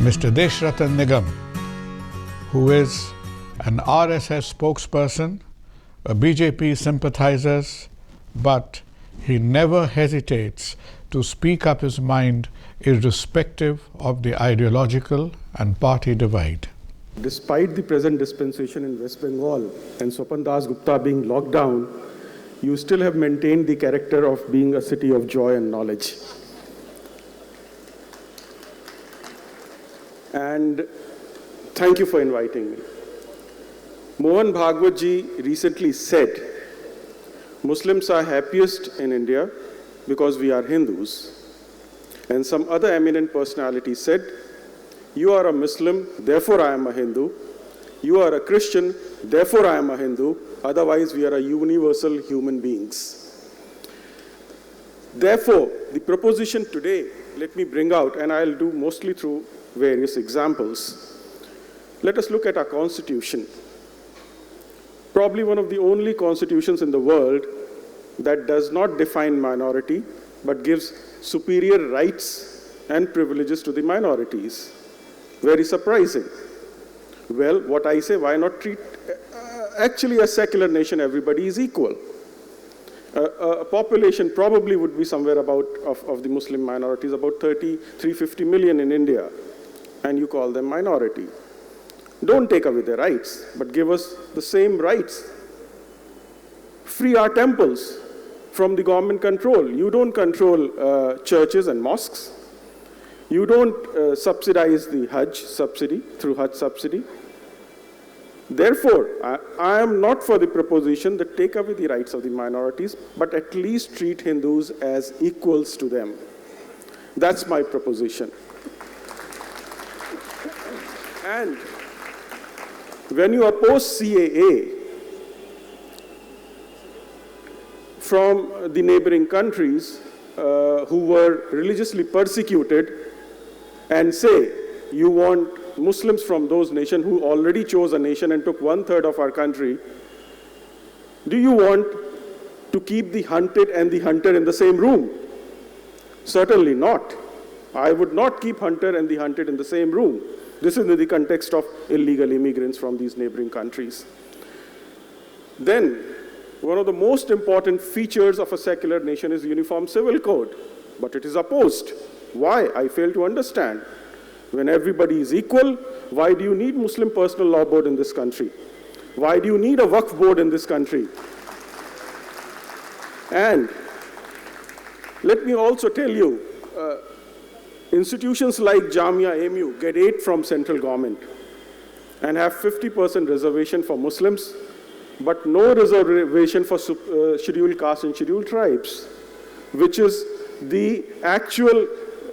Mr. Desh Ratan Nigam, who is an RSS spokesperson, a BJP sympathizer, but he never hesitates to speak up his mind irrespective of the ideological and party divide. Despite the present dispensation in West Bengal and Swapan Das Gupta being locked down, you still have maintained the character of being a city of joy and knowledge. And thank you for inviting me. Mohan Bhagwat ji recently said, Muslims are happiest in India because we are Hindus. And some other eminent personality said, you are a Muslim, therefore I am a Hindu. You are a Christian, therefore I am a Hindu. Otherwise, we are a universal human beings. Therefore, the proposition today, let me bring out, and I'll do mostly through various examples. Let us look at our constitution. Probably one of the only constitutions in the world that does not define minority, but gives superior rights and privileges to the minorities. Very surprising. Well, what I say, why not treat actually a secular nation, everybody is equal. A population probably would be somewhere about, of the Muslim minorities, about 350 million in India, and you call them minority. Don't take away their rights, but give us the same rights. Free our temples from the government control. You don't control churches and mosques. You don't subsidize the Hajj subsidy, through Hajj subsidy. Therefore, I am not for the proposition that take away the rights of the minorities, but at least treat Hindus as equals to them. That's my proposition. And when you oppose CAA from the neighboring countries who were religiously persecuted and say you want Muslims from those nations who already chose a nation and took 1/3 of our country, do you want to keep the hunted and the hunter in the same room? Certainly not. I would not keep hunter and the hunted in the same room. This is in the context of illegal immigrants from these neighboring countries. Then, one of the most important features of a secular nation is uniform civil code, but it is opposed. Why? I fail to understand. When everybody is equal, why do you need Muslim personal law board in this country? Why do you need a Waqf board in this country? And let me also tell you, institutions like Jamia AMU get aid from central government and have 50% reservation for Muslims, but no reservation for scheduled castes and scheduled tribes, which is the actual,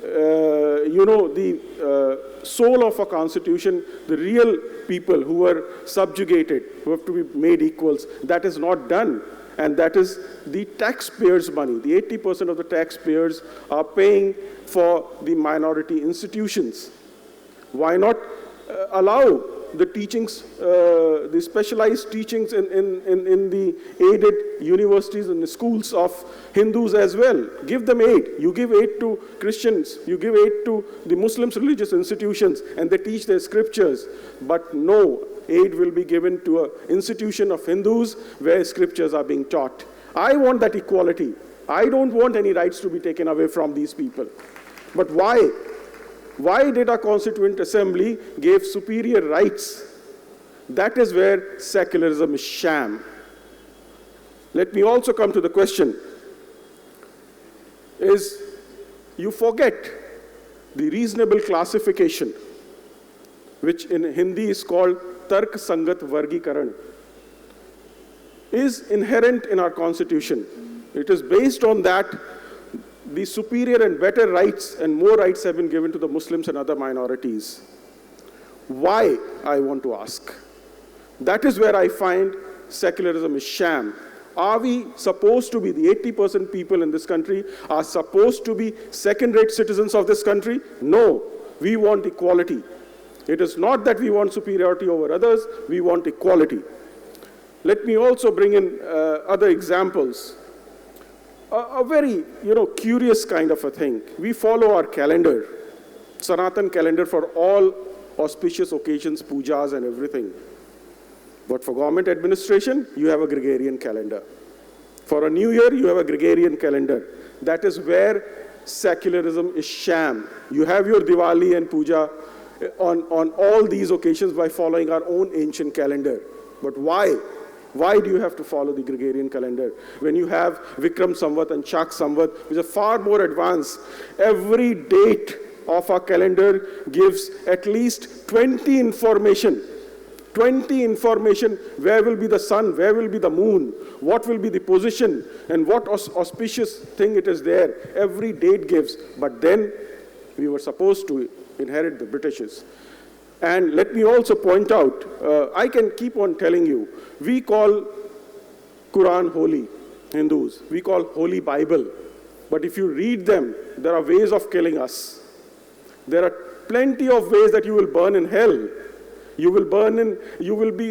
the soul of a constitution, the real people who are subjugated, who have to be made equals. That is not done. And that is the taxpayers' money. The 80% of the taxpayers are paying for the minority institutions. Why not allow the teachings, the specialized teachings in the aided universities and the schools of Hindus as well? Give them aid. You give aid to Christians. You give aid to the Muslims' religious institutions, and they teach their scriptures. But no, aid will be given to an institution of Hindus where scriptures are being taught. I want that equality. I don't want any rights to be taken away from these people. But why? Why did our Constituent Assembly give superior rights? That is where secularism is sham. Let me also come to the question, is you forget the reasonable classification, which in Hindi is called Tark Sangat Vargikaran, is inherent in our Constitution. It is based on that the superior and better rights and more rights have been given to the Muslims and other minorities. Why, I want to ask. That is where I find secularism is sham. Are we supposed to be, the 80% people in this country are supposed to be second-rate citizens of this country? No, we want equality. It is not that we want superiority over others, we want equality. Let me also bring in other examples. A very, curious kind of a thing. We follow our calendar. Sanatan calendar for all auspicious occasions, pujas and everything. But for government administration, you have a Gregorian calendar. For a new year, you have a Gregorian calendar. That is where secularism is sham. You have your Diwali and puja on all these occasions by following our own ancient calendar. But why? Why do you have to follow the Gregorian calendar when you have Vikram Samvat and Chak Samvat, which are far more advanced? Every date of our calendar gives at least 20 information. 20 information, where will be the sun, where will be the moon, what will be the position, and what auspicious thing it is there. Every date gives. But then we were supposed to inherit the Britishes. And let me also point out, I can keep on telling you, we call Quran holy, Hindus. We call Holy Bible. But if you read them, there are ways of killing us. There are plenty of ways that you will burn in hell. You will burn in,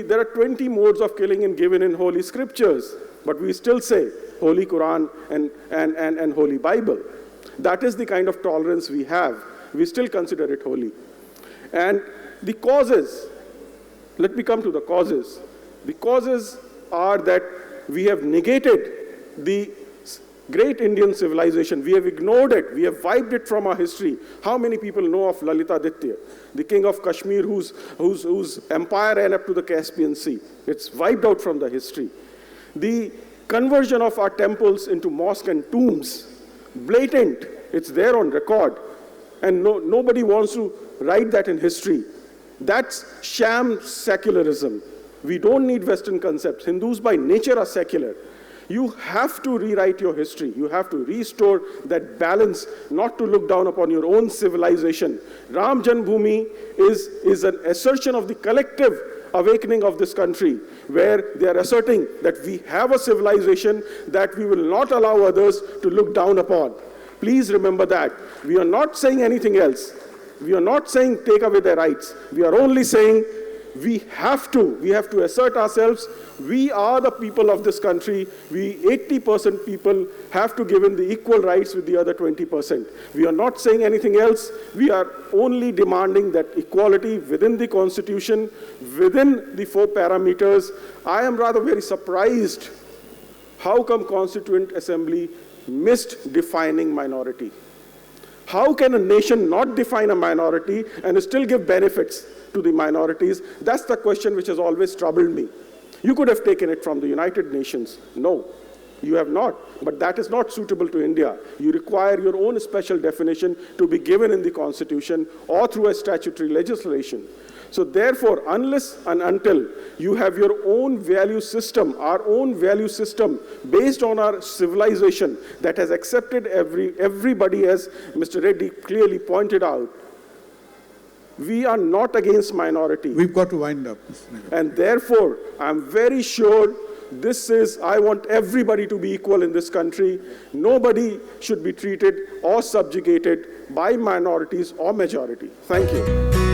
there are 20 modes of killing and given in Holy Scriptures. But we still say Holy Quran and Holy Bible. That is the kind of tolerance we have. We still consider it holy. And the causes, let me come to the causes. The causes are that we have negated the great Indian civilization. We have ignored it. We have wiped it from our history. How many people know of Lalitaditya, the king of Kashmir whose empire ran up to the Caspian Sea? It's wiped out from the history. The conversion of our temples into mosques and tombs, blatant. It's there on record. And nobody wants to write that in history. That's sham secularism. We don't need Western concepts. Hindus by nature are secular. You have to rewrite your history. You have to restore that balance, not to look down upon your own civilization. Ram Janmabhoomi is an assertion of the collective awakening of this country, where they are asserting that we have a civilization that we will not allow others to look down upon. Please remember that. We are not saying anything else. We are not saying take away their rights. We are only saying we have to assert ourselves. We are the people of this country. We 80% people have to give in the equal rights with the other 20%. We are not saying anything else. We are only demanding that equality within the Constitution, within the 4 parameters. I am rather very surprised how come Constituent Assembly missed defining minority. How can a nation not define a minority and still give benefits to the minorities? That's the question which has always troubled me. You could have taken it from the United Nations. No, you have not. But that is not suitable to India. You require your own special definition to be given in the Constitution or through a statutory legislation. So therefore, unless and until you have your own value system, our own value system based on our civilization that has accepted everybody, as Mr. Reddy clearly pointed out, we are not against minority. We've got to wind up. And therefore, I'm very sure I want everybody to be equal in this country. Nobody should be treated or subjugated by minorities or majority. Thank you.